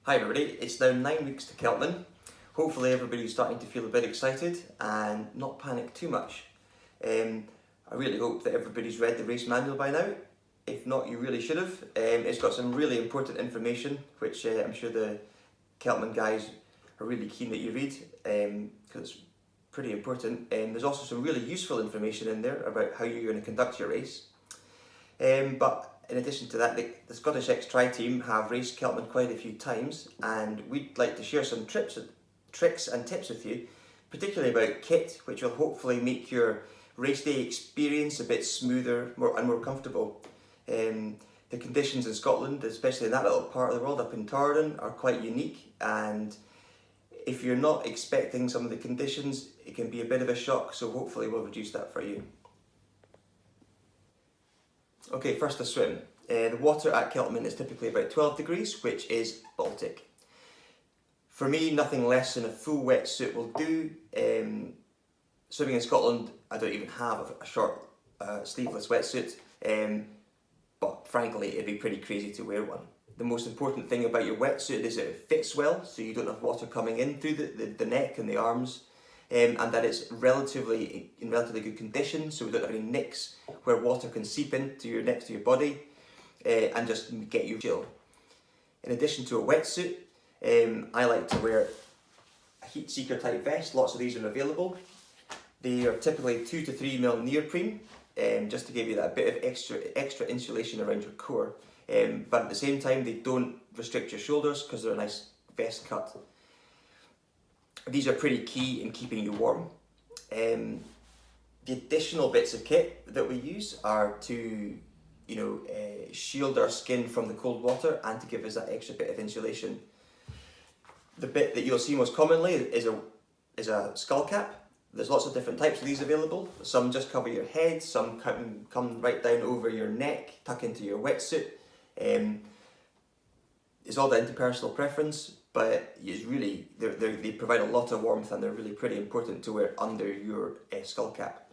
Hi everybody, it's now 9 weeks to Celtman. Hopefully everybody's starting to feel a bit excited and not panic too much. I really hope that everybody's read the race manual by now. If not, you really should have. It's got some really important information which I'm sure the Celtman guys are really keen that you read because it's pretty important. There's also some really useful information in there about how you're going to conduct your race. But in addition to that, the Scottish X-Tri team have raced Celtman quite a few times, and we'd like to share some tricks and tips with you, particularly about kit, which will hopefully make your race day experience a bit smoother and more comfortable. The conditions in Scotland, especially in that little part of the world up in Torridon, are quite unique, and if you're not expecting some of the conditions, it can be a bit of a shock, so hopefully we'll reduce that for you. Okay, first a swim. The water at Celtman is typically about 12 degrees, which is Baltic. For me, nothing less than a full wetsuit will do. Swimming in Scotland, I don't even have a short sleeveless wetsuit, but frankly, it'd be pretty crazy to wear one. The most important thing about your wetsuit is that it fits well, so you don't have water coming in through the neck and the arms. And that it's in relatively good condition, so we don't have any nicks where water can seep into your next to your body and just get you chill. In addition to a wetsuit, I like to wear a heat seeker type vest. Lots of these are available. They are typically 2 to 3 mil neoprene, just to give you that bit of extra insulation around your core. But at the same time, they don't restrict your shoulders because they're a nice vest cut. These are pretty key in keeping you warm. The additional bits of kit that we use are to, shield our skin from the cold water and to give us that extra bit of insulation. The bit that you'll see most commonly is a skull cap. There's lots of different types of these available. Some just cover your head, some come right down over your neck, tuck into your wetsuit. It's all down to personal preference, but it's really, they provide a lot of warmth and they're really pretty important to wear under your skull cap.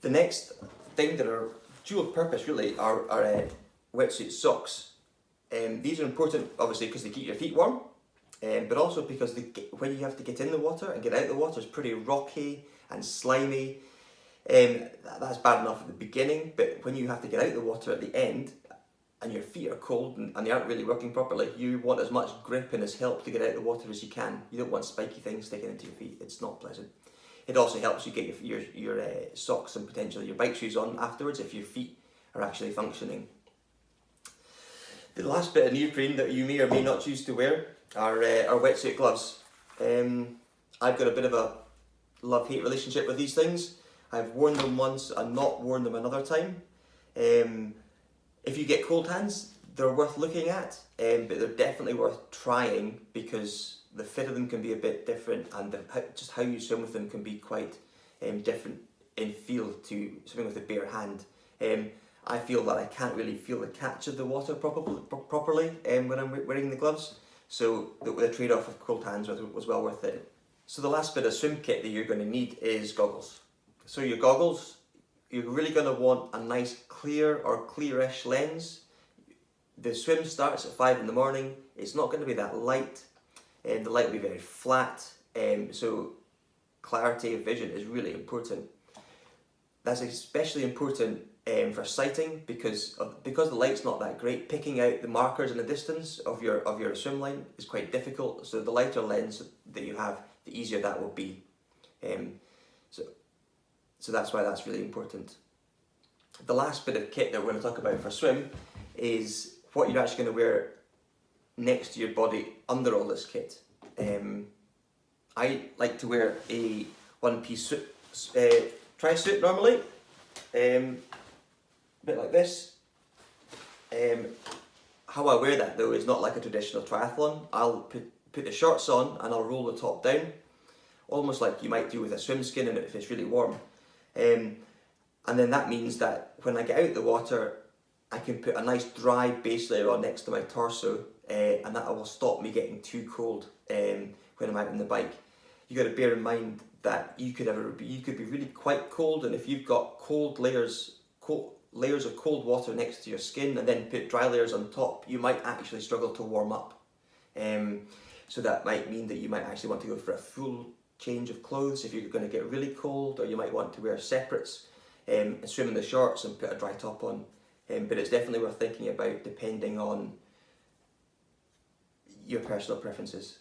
The next thing that are dual purpose really are wetsuit socks. These are important obviously because they keep your feet warm, but also because when you have to get in the water and get out of the water, it's pretty rocky and slimy. That's bad enough at the beginning, but when you have to get out of the water at the end, and your feet are cold and they aren't really working properly, you want as much grip and as help to get out of the water as you can. You don't want spiky things sticking into your feet, it's not pleasant. It also helps you get your socks and potentially your bike shoes on afterwards if your feet are actually functioning. The last bit of neoprene that you may or may not choose to wear are wetsuit gloves. I've got a bit of a love-hate relationship with these things. I've worn them once and not worn them another time. If you get cold hands, they're worth looking at, but they're definitely worth trying because the fit of them can be a bit different and just how you swim with them can be quite different in feel to swimming with a bare hand. I feel that I can't really feel the catch of the water properly when I'm wearing the gloves, so the trade-off of cold hands was well worth it. So the last bit of swim kit that you're going to need is goggles. So your goggles, you're really going to want a nice clear or clearish lens. The swim starts at 5 in the morning. It's not going to be that light, and the light will be very flat, so clarity of vision is really important. That's especially important for sighting because the light's not that great. Picking out the markers in the distance of your swim line is quite difficult, so the lighter lens that you have, the easier that will be. So that's why that's really important. The last bit of kit that we're going to talk about for swim is what you're actually going to wear next to your body under all this kit. I like to wear a one-piece tri-suit normally, a bit like this. How I wear that though is not like a traditional triathlon. I'll put the shorts on and I'll roll the top down, almost like you might do with a swim skin and if it's really warm. And then that means that when I get out of the water, I can put a nice dry base layer on next to my torso, and that will stop me getting too cold when I'm out on the bike. You got to bear in mind that you could be really quite cold, and if you've got cold layers of cold water next to your skin and then put dry layers on top, you might actually struggle to warm up. So that might mean that you might actually want to go for a full change of clothes if you're going to get really cold, or you might want to wear separates and swim in the shorts and put a dry top on. But it's definitely worth thinking about depending on your personal preferences.